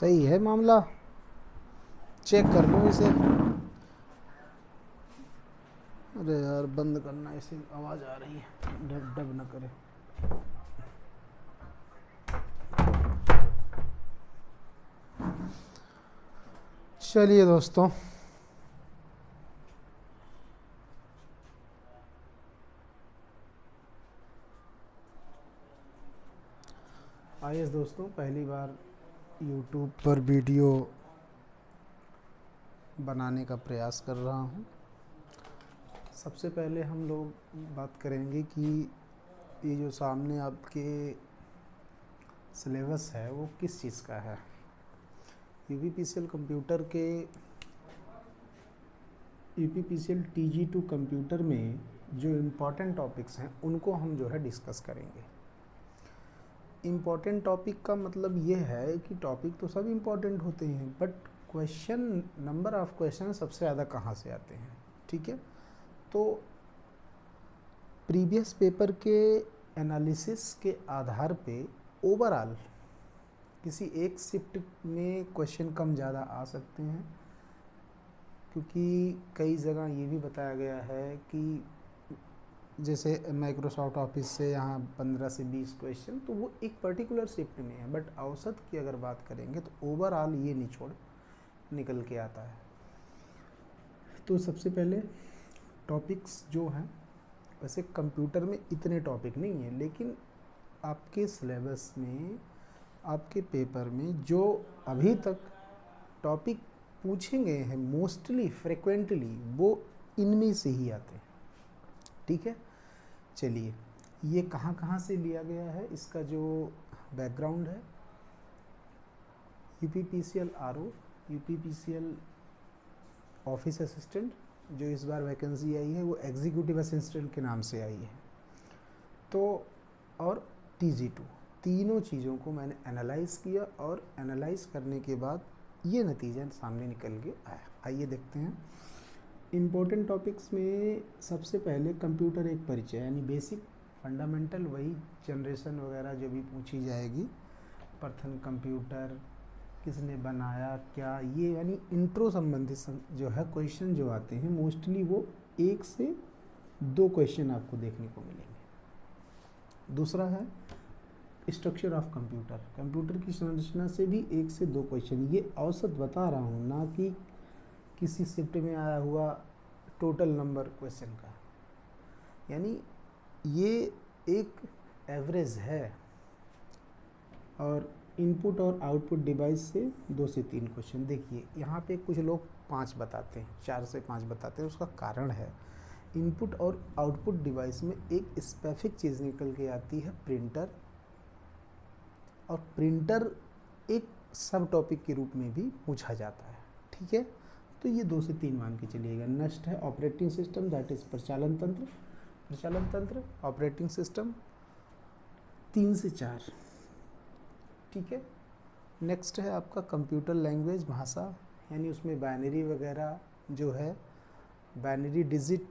सही है मामला, चेक कर लो इसे। अरे यार बंद करना, इसे आवाज़ आ रही है, डब डब ना करे। चलिए दोस्तों, आइए दोस्तों, पहली बार YouTube पर वीडियो बनाने का प्रयास कर रहा हूँ। सबसे पहले हम लोग बात करेंगे कि ये जो सामने आपके सिलेबस है वो किस चीज़ का है। यूपीपीसीएल कंप्यूटर के यूपीपीसीएल TG2 कंप्यूटर में जो इम्पोर्टेंट टॉपिक्स हैं उनको हम जो है डिस्कस करेंगे। इम्पॉर्टेंट टॉपिक का मतलब ये है कि टॉपिक तो सब इम्पॉर्टेंट होते हैं, but question, number of question सबसे ज़्यादा कहाँ से आते हैं। ठीक है, तो प्रीवियस पेपर के एनालिसिस के आधार पे ओवरऑल किसी एक शिफ्ट में क्वेश्चन कम ज़्यादा आ सकते हैं, क्योंकि कई जगह ये भी बताया गया है कि जैसे माइक्रोसॉफ्ट ऑफिस से यहाँ 15 से 20 क्वेश्चन, तो वो एक पर्टिकुलर शिफ्ट में है, बट औसत की अगर बात करेंगे तो ओवरऑल ये निचोड़ निकल के आता है। तो सबसे पहले टॉपिक्स जो हैं, वैसे कंप्यूटर में इतने टॉपिक नहीं है, लेकिन आपके सिलेबस में, आपके पेपर में जो अभी तक टॉपिक पूछे गए हैं मोस्टली फ्रिक्वेंटली, वो इनमें से ही आते हैं। ठीक है, चलिए, ये कहाँ कहाँ से लिया गया है, इसका जो बैकग्राउंड है। UPPCL RO, UPPCL office assistant, जो इस बार वैकेंसी आई है वो एग्जीक्यूटिव असिस्टेंट के नाम से आई है। तो और TG2, तीनों चीज़ों को मैंने एनालाइज किया, और एनालाइज करने के बाद ये नतीजा सामने निकल के आया। आइए देखते हैं। इम्पोर्टेंट टॉपिक्स में सबसे पहले कंप्यूटर एक परिचय, यानी बेसिक फंडामेंटल, वही जनरेशन वगैरह जो भी पूछी जाएगी, प्रथम कंप्यूटर किसने बनाया, क्या, ये यानी इंट्रो संबंधित जो है क्वेश्चन जो आते हैं मोस्टली, वो 1 से 2 क्वेश्चन आपको देखने को मिलेंगे। दूसरा है स्ट्रक्चर ऑफ कंप्यूटर, कंप्यूटर की संरचना से भी 1 से 2 क्वेश्चन, ये औसत बता रहा हूँ, ना कि किसी शिफ्ट में आया हुआ टोटल नंबर क्वेश्चन का, यानी ये एक एवरेज है। और इनपुट और आउटपुट डिवाइस से 2 से 3 क्वेश्चन। देखिए यहाँ पे कुछ लोग 5 बताते हैं, 4 से 5 बताते हैं, उसका कारण है इनपुट और आउटपुट डिवाइस में एक स्पेसिफिक चीज़ निकल के आती है, प्रिंटर। और प्रिंटर एक सब टॉपिक के रूप में भी पूछा जाता है। ठीक है, तो ये 2 से 3 मान के चलिएगा। नेक्स्ट है ऑपरेटिंग सिस्टम, दैट इज प्रचालन तंत्र, प्रचालन तंत्र ऑपरेटिंग सिस्टम, 3 से 4। ठीक है, नेक्स्ट है आपका कंप्यूटर लैंग्वेज, भाषा, यानी उसमें बाइनरी वगैरह जो है, बाइनरी डिजिट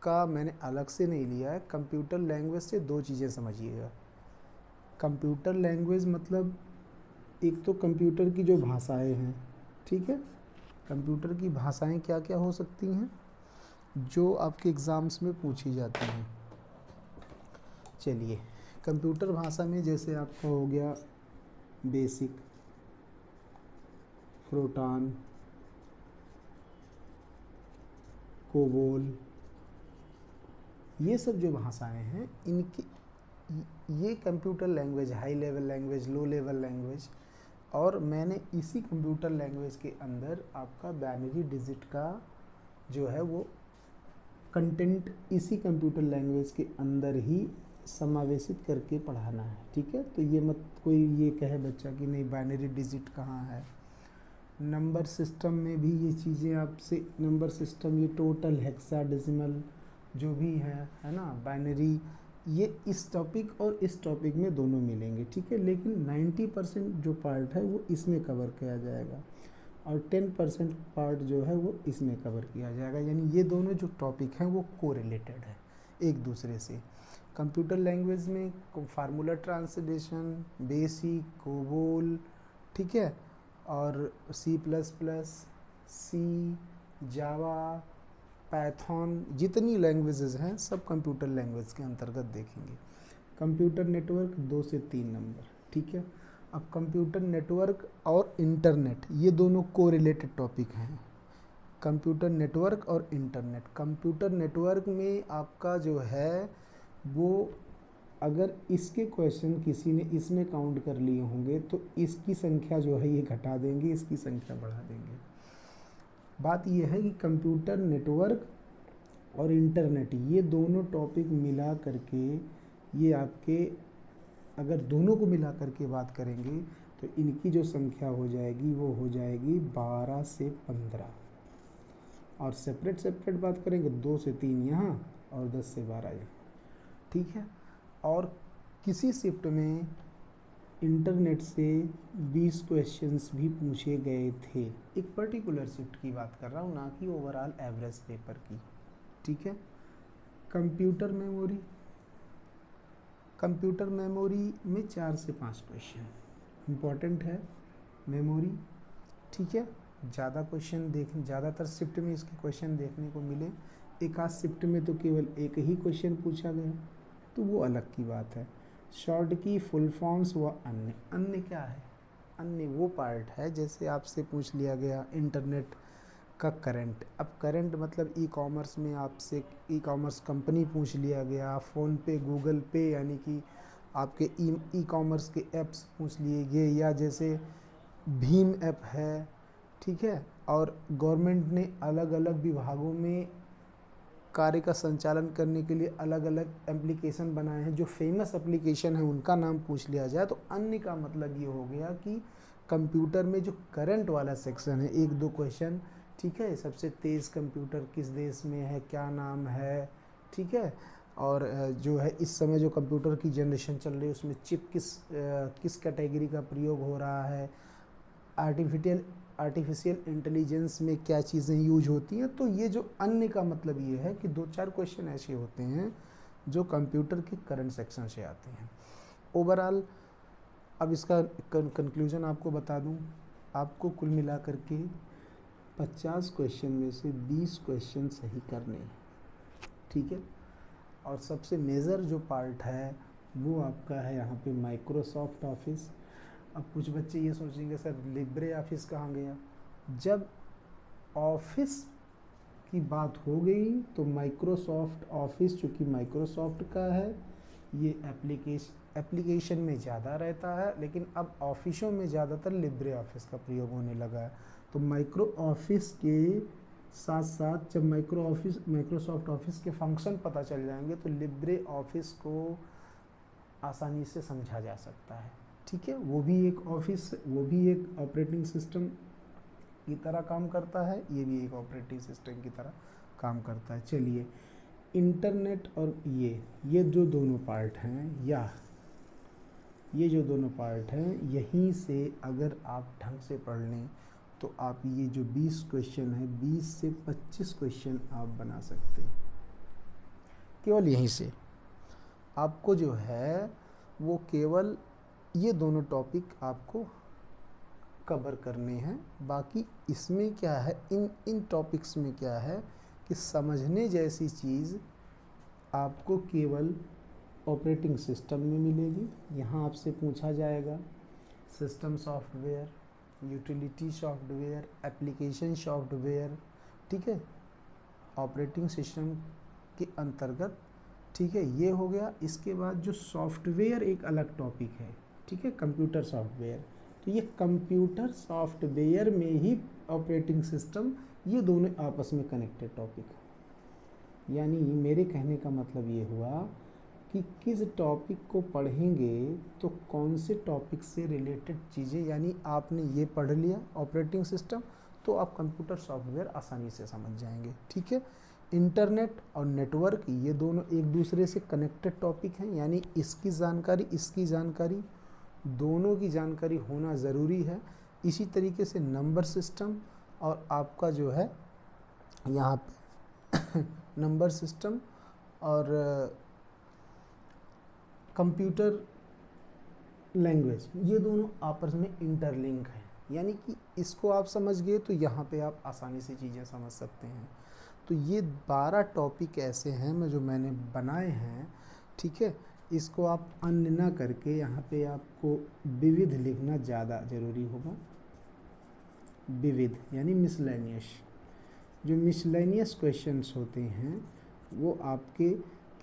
का मैंने अलग से नहीं लिया है। कंप्यूटर लैंग्वेज से 2 चीज़ें समझिएगा। कंप्यूटर लैंग्वेज मतलब एक तो कंप्यूटर की जो भाषाएं हैं, ठीक है, कंप्यूटर की भाषाएं क्या क्या हो सकती हैं जो आपके एग्ज़ाम्स में पूछी जाती हैं। चलिए, कंप्यूटर भाषा में जैसे आपका हो गया बेसिक, फ्रोटान, कोबोल, ये सब जो भाषाएं हैं, इनकी ये computer language, high level language, low level language. और मैंने इसी कंप्यूटर लैंग्वेज के अंदर आपका बाइनरी डिजिट का जो है वो कंटेंट इसी कंप्यूटर लैंग्वेज के अंदर ही समावेशित करके पढ़ाना है। ठीक है, तो ये मत कोई ये कहे बच्चा कि नहीं बाइनरी डिजिट कहाँ है। नंबर सिस्टम में भी ये चीज़ें आपसे, नंबर सिस्टम, ये टोटल, हेक्साडेसिमल जो भी है ना, बाइनरी, ये इस टॉपिक और इस टॉपिक में दोनों मिलेंगे। ठीक है, लेकिन 90% जो पार्ट है वो इसमें कवर किया जाएगा, और 10% पार्ट जो है वो इसमें कवर किया जाएगा। यानी ये दोनों जो टॉपिक हैं वो कोरिलेटेड है एक दूसरे से। कंप्यूटर लैंग्वेज में फार्मूला ट्रांसलेशन, बेसिक, कोबोल, ठीक है, और सी प्लस प्लस, सी, जावा, पाइथन, जितनी लैंग्वेजेस हैं सब कंप्यूटर लैंग्वेज के अंतर्गत देखेंगे। कंप्यूटर नेटवर्क 2 से 3 नंबर, ठीक है। अब कंप्यूटर नेटवर्क और इंटरनेट ये दोनों कोरिलेटेड टॉपिक हैं। कंप्यूटर नेटवर्क और इंटरनेट, कंप्यूटर नेटवर्क में आपका जो है वो अगर इसके क्वेश्चन किसी ने इसमें काउंट कर लिए होंगे तो इसकी संख्या जो है ये घटा देंगे, इसकी संख्या बढ़ा देंगे। बात ये है कि कंप्यूटर नेटवर्क और इंटरनेट ये दोनों टॉपिक मिला करके ये आपके अगर दोनों को मिला करके बात करेंगे तो इनकी जो संख्या हो जाएगी वो हो जाएगी 12 से 15, और सेपरेट सेपरेट बात करेंगे 2 से 3 यहाँ और 10 से 12 यहाँ, ठीक है। और किसी शिफ्ट में इंटरनेट से 20 क्वेश्चंस भी पूछे गए थे, एक पर्टिकुलर शिफ्ट की बात कर रहा हूँ, ना कि ओवरऑल एवरेज पेपर की, ठीक है। कंप्यूटर मेमोरी, कंप्यूटर मेमोरी में 4 से 5 क्वेश्चन इम्पॉर्टेंट है मेमोरी, ठीक है। ज़्यादा क्वेश्चन ज़्यादातर शिफ्ट में इसके क्वेश्चन देखने को मिले, एक आध शिफ्ट में तो केवल एक ही क्वेश्चन पूछा गया तो वो अलग की बात है। शॉर्ट की फुल फॉर्म्स व अन्य, अन्य क्या है? अन्य वो पार्ट है जैसे आपसे पूछ लिया गया इंटरनेट का करंट। अब करंट मतलब ई कॉमर्स में आपसे ई कॉमर्स कंपनी पूछ लिया गया, फ़ोन पे, गूगल पे, यानी कि आपके ई कॉमर्स के ऐप्स पूछ लिए गए, या जैसे भीम ऐप है, ठीक है। और गवर्नमेंट ने अलग अलग विभागों में कार्य का संचालन करने के लिए अलग अलग एप्लीकेशन बनाए हैं, जो फेमस एप्लीकेशन है उनका नाम पूछ लिया जाए तो अन्य का मतलब ये हो गया कि कंप्यूटर में जो करंट वाला सेक्शन है, 1-2 क्वेश्चन, ठीक है। सबसे तेज़ कंप्यूटर किस देश में है, क्या नाम है, ठीक है। और जो है इस समय जो कंप्यूटर की जनरेशन चल रही है उसमें चिप किस कैटेगरी का प्रयोग हो रहा है, आर्टिफिशियल इंटेलिजेंस में क्या चीज़ें यूज होती हैं। तो ये जो अन्य का मतलब ये है कि 2-4 क्वेश्चन ऐसे होते हैं जो कंप्यूटर के करंट सेक्शन से आते हैं। ओवरऑल अब इसका कंक्लूजन आपको बता दूं, आपको कुल मिला करके 50 क्वेश्चन में से 20 क्वेश्चन सही करने हैं, ठीक है। और सबसे मेजर जो पार्ट है वो आपका है यहाँ पे माइक्रोसॉफ्ट ऑफिस। अब कुछ बच्चे ये सोचेंगे सर लिब्रे ऑफिस कहाँ गया? जब ऑफिस की बात हो गई तो माइक्रोसॉफ्ट ऑफिस चूँकि माइक्रोसॉफ्ट का है ये एप्लीकेशन में ज़्यादा रहता है, लेकिन अब ऑफिसों में ज़्यादातर लिब्रे ऑफिस का प्रयोग होने लगा है। तो माइक्रो ऑफिस के साथ साथ जब माइक्रोसॉफ्ट ऑफिस के फंक्शन पता चल जाएंगे तो लिब्रे ऑफिस को आसानी से समझा जा सकता है, ठीक है। वो भी एक ऑफिस, वो भी एक ऑपरेटिंग सिस्टम की तरह काम करता है, ये भी एक ऑपरेटिंग सिस्टम की तरह काम करता है। चलिए इंटरनेट और ये जो दोनों पार्ट हैं, या ये जो दोनों पार्ट हैं, यहीं से अगर आप ढंग से पढ़ लें तो आप ये जो 20 क्वेश्चन है 20 से 25 क्वेश्चन आप बना सकते हैं। केवल यहीं से आपको जो है वो केवल ये दोनों टॉपिक आपको कवर करने हैं। बाकी इसमें क्या है, इन टॉपिक्स में क्या है कि समझने जैसी चीज़ आपको केवल ऑपरेटिंग सिस्टम में मिलेगी। यहाँ आपसे पूछा जाएगा system software, utility software, application software, ठीक है, ऑपरेटिंग सिस्टम के अंतर्गत, ठीक है। ये हो गया। इसके बाद जो सॉफ्टवेयर एक अलग टॉपिक है, ठीक है, कंप्यूटर सॉफ्टवेयर। तो ये कंप्यूटर सॉफ्टवेयर में ही ऑपरेटिंग सिस्टम, ये दोनों आपस में कनेक्टेड टॉपिक है। यानी मेरे कहने का मतलब ये हुआ कि किस टॉपिक को पढ़ेंगे तो कौन से टॉपिक से रिलेटेड चीज़ें, यानी आपने ये पढ़ लिया ऑपरेटिंग सिस्टम तो आप कंप्यूटर सॉफ्टवेयर आसानी से समझ जाएंगे, ठीक है। इंटरनेट और नेटवर्क ये दोनों एक दूसरे से कनेक्टेड टॉपिक हैं, यानी इसकी जानकारी दोनों की जानकारी होना ज़रूरी है। इसी तरीके से नंबर सिस्टम और आपका जो है यहाँ पे नंबर सिस्टम और कंप्यूटर लैंग्वेज, ये दोनों आपस में इंटरलिंक हैं, यानी कि इसको आप समझ गए तो यहाँ पे आप आसानी से चीज़ें समझ सकते हैं। तो ये 12 टॉपिक ऐसे हैं जो मैंने बनाए हैं, ठीक है। इसको आप अन्य ना करके यहाँ पे आपको विविध लिखना ज़्यादा ज़रूरी होगा। विविध यानी मिसलेनियस। जो मिसलेनियस क्वेश्चंस होते हैं वो आपके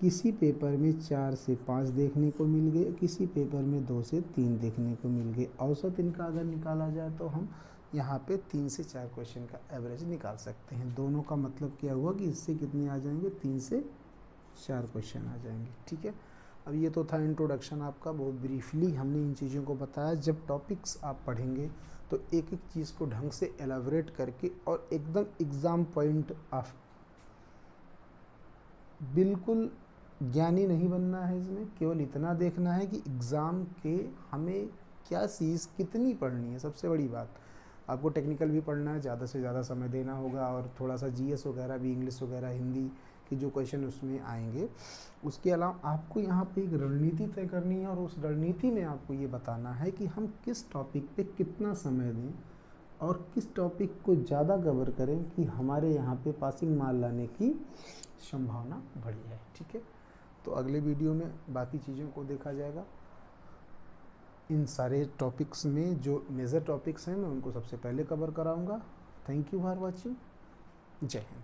किसी पेपर में 4 से 5 देखने को मिल गए, किसी पेपर में 2 से 3 देखने को मिल गए। औसत इनका अगर निकाला जाए तो हम यहाँ पे 3 से 4 क्वेश्चन का एवरेज निकाल सकते हैं। दोनों का मतलब क्या हुआ कि इससे कितने आ जाएंगे, 3 से 4 क्वेश्चन आ जाएंगे, ठीक है। अब ये तो था इंट्रोडक्शन आपका, बहुत ब्रीफली हमने इन चीज़ों को बताया। जब टॉपिक्स आप पढ़ेंगे तो एक एक चीज़ को ढंग से एलाबरेट करके और एकदम एग्ज़ाम पॉइंट ऑफ, बिल्कुल ज्ञानी नहीं बनना है इसमें, केवल इतना देखना है कि एग्ज़ाम के हमें क्या चीज़ कितनी पढ़नी है। सबसे बड़ी बात, आपको टेक्निकल भी पढ़ना है, ज़्यादा से ज़्यादा समय देना होगा, और थोड़ा सा जीएस वगैरह भी, इंग्लिश वगैरह, हिंदी के जो क्वेश्चन उसमें आएंगे। उसके अलावा आपको यहाँ पे एक रणनीति तय करनी है, और उस रणनीति में आपको ये बताना है कि हम किस टॉपिक पे कितना समय दें और किस टॉपिक को ज़्यादा कवर करें कि हमारे यहाँ पे पासिंग मार्क लाने की संभावना बढ़ी है, ठीक है। तो अगले वीडियो में बाकी चीज़ों को देखा जाएगा। इन सारे टॉपिक्स में जो मेजर टॉपिक्स हैं मैं उनको सबसे पहले कवर कराऊंगा। Thank you for watching. जय हिंद।